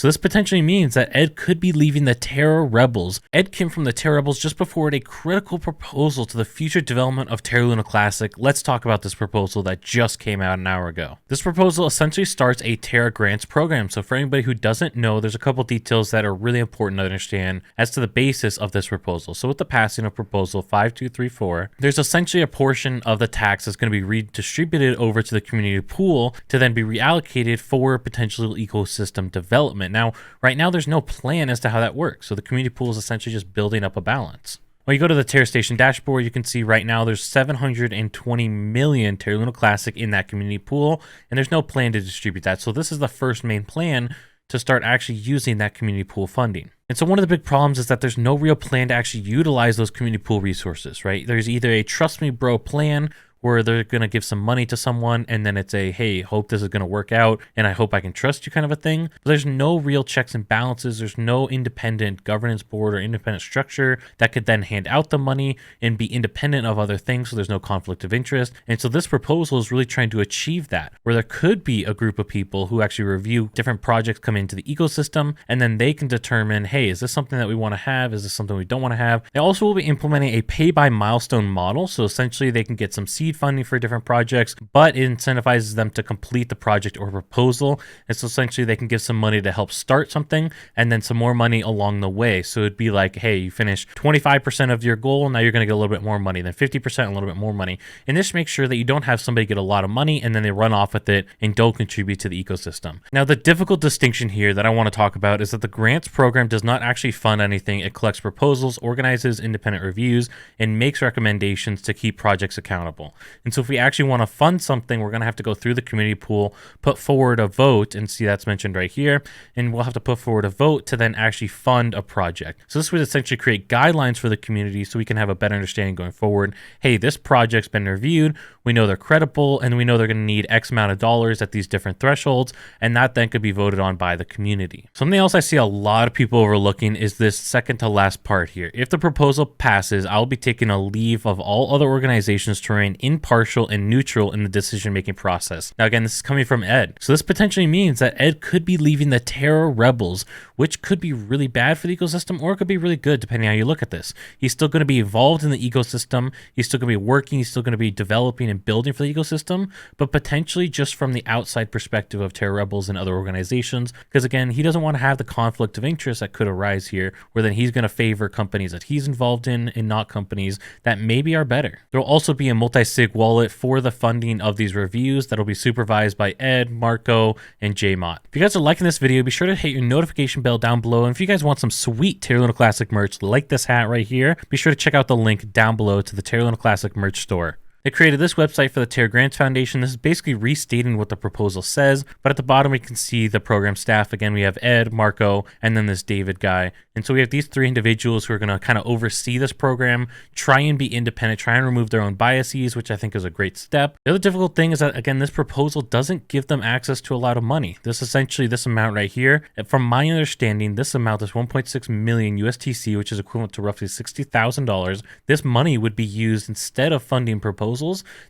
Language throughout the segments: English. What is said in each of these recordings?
So this potentially means that Ed could be leaving the Terra Rebels. Ed came from the Terra Rebels just before a critical proposal to the future development of Terra Luna Classic. Let's talk about this proposal that just came out an hour ago. This proposal essentially starts a Terra Grants program. So for anybody who doesn't know, there's a couple details that are really important to understand as to the basis of this proposal. So with the passing of proposal 5234, there's essentially a portion of the tax that's going to be redistributed over to the community pool to then be reallocated for potential ecosystem development. Now, right now, there's no plan as to how that works. So the community pool is essentially just building up a balance. When you go to the Terra Station dashboard, you can see right now there's 720 million Terra Luna Classic in that community pool, and there's no plan to distribute that. So this is the first main plan to start actually using that community pool funding. And so one of the big problems is that there's no real plan to actually utilize those community pool resources, right? There's either a trust me bro plan where they're going to give some money to someone and then it's a, hey, hope this is going to work out and I hope I can trust you kind of a thing. But there's no real checks and balances. There's no independent governance board or independent structure that could then hand out the money and be independent of other things. So there's no conflict of interest. And so this proposal is really trying to achieve that, where there could be a group of people who actually review different projects come into the ecosystem and then they can determine, hey, is this something that we want to have? Is this something we don't want to have? They also will be implementing a pay by milestone model. So essentially they can get some seed funding for different projects, but it incentivizes them to complete the project or proposal. And so essentially they can give some money to help start something and then some more money along the way. So it'd be like, hey, you finish 25% of your goal. Now you're going to get a little bit more money, then 50%, a little bit more money. And this makes sure that you don't have somebody get a lot of money and then they run off with it and don't contribute to the ecosystem. Now, the difficult distinction here that I want to talk about is that the grants program does not actually fund anything. It collects proposals, organizes independent reviews, and makes recommendations to keep projects accountable. And so if we actually want to fund something, we're going to have to go through the community pool, put forward a vote, and see that's mentioned right here, and we'll have to put forward a vote to then actually fund a project. So this would essentially create guidelines for the community so we can have a better understanding going forward. Hey, this project's been reviewed, we know they're credible, and we know they're going to need X amount of dollars at these different thresholds, and that then could be voted on by the community. Something else I see a lot of people overlooking is this second to last part here. If the proposal passes, I'll be taking a leave of all other organizations to remain impartial and neutral in the decision-making process. Now, again, this is coming from Ed. So this potentially means that Ed could be leaving the Terra Rebels, which could be really bad for the ecosystem or it could be really good depending on how you look at this. He's still going to be involved in the ecosystem. He's still going to be working. He's still going to be developing and building for the ecosystem, but potentially just from the outside perspective of Terra Rebels and other organizations, because again, he doesn't want to have the conflict of interest that could arise here, where then he's going to favor companies that he's involved in and not companies that maybe are better. There will also be a multi-sig wallet for the funding of these reviews that'll be supervised by Ed, Marco, and JMOT. If you guys are liking this video, be sure to hit your notification bell down below. And if you guys want some sweet Terra Luna Classic merch like this hat right here, be sure to check out the link down below to the Terra Luna Classic merch store. They created this website for the Terra Grants Foundation. This is basically restating what the proposal says, but at the bottom we can see the program staff. Again, we have Ed, Marco, and then this David guy. And so we have these three individuals who are going to kind of oversee this program, try and be independent, try and remove their own biases, which I think is a great step. The other difficult thing is that, again, this proposal doesn't give them access to a lot of money. This amount right here, from my understanding, this amount is 1.6 million USTC, which is equivalent to roughly $60,000. This money would be used instead of funding proposals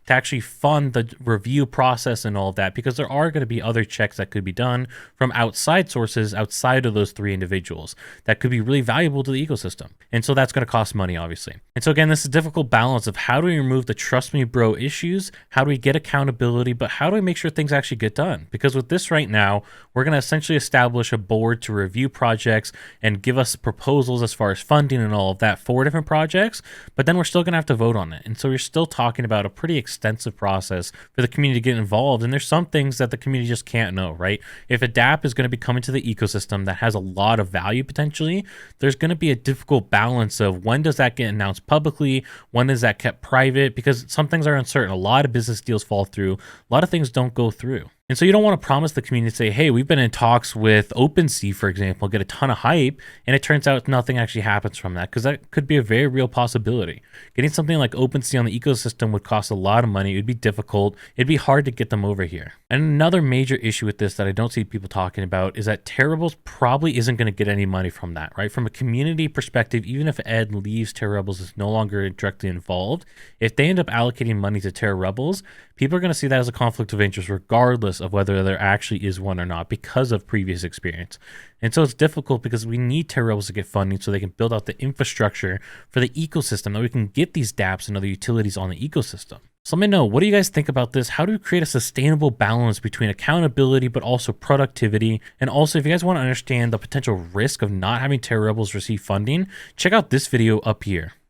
to actually fund the review process and all of that, because there are going to be other checks that could be done from outside sources outside of those three individuals that could be really valuable to the ecosystem. And so that's going to cost money, obviously. And so again, this is a difficult balance of how do we remove the trust me bro issues? How do we get accountability? But how do we make sure things actually get done? Because with this right now, we're going to essentially establish a board to review projects and give us proposals as far as funding and all of that for different projects, but then we're still going to have to vote on it. And so we're still talking about a pretty extensive process for the community to get involved. And there's some things that the community just can't know, right? If a DApp is going to be coming to the ecosystem that has a lot of value potentially, there's going to be a difficult balance of when does that get announced publicly? When is that kept private? Because some things are uncertain. A lot of business deals fall through. A lot of things don't go through. And so you don't want to promise the community to say, hey, we've been in talks with OpenSea, for example, get a ton of hype, and it turns out nothing actually happens from that, because that could be a very real possibility. Getting something like OpenSea on the ecosystem would cost a lot of money. It would be difficult. It'd be hard to get them over here. And another major issue with this that I don't see people talking about is that Terra Rebels probably isn't going to get any money from that, right? From a community perspective, even if Ed leaves Terra Rebels, is no longer directly involved, if they end up allocating money to Terra Rebels, people are going to see that as a conflict of interest regardless of whether there actually is one or not because of previous experience. And so it's difficult because we need Terra Rebels to get funding so they can build out the infrastructure for the ecosystem, that we can get these dApps and other utilities on the ecosystem. So let me know, what do you guys think about this? How do we create a sustainable balance between accountability but also productivity? And also, if you guys want to understand the potential risk of not having Terra Rebels receive funding, check out this video up here.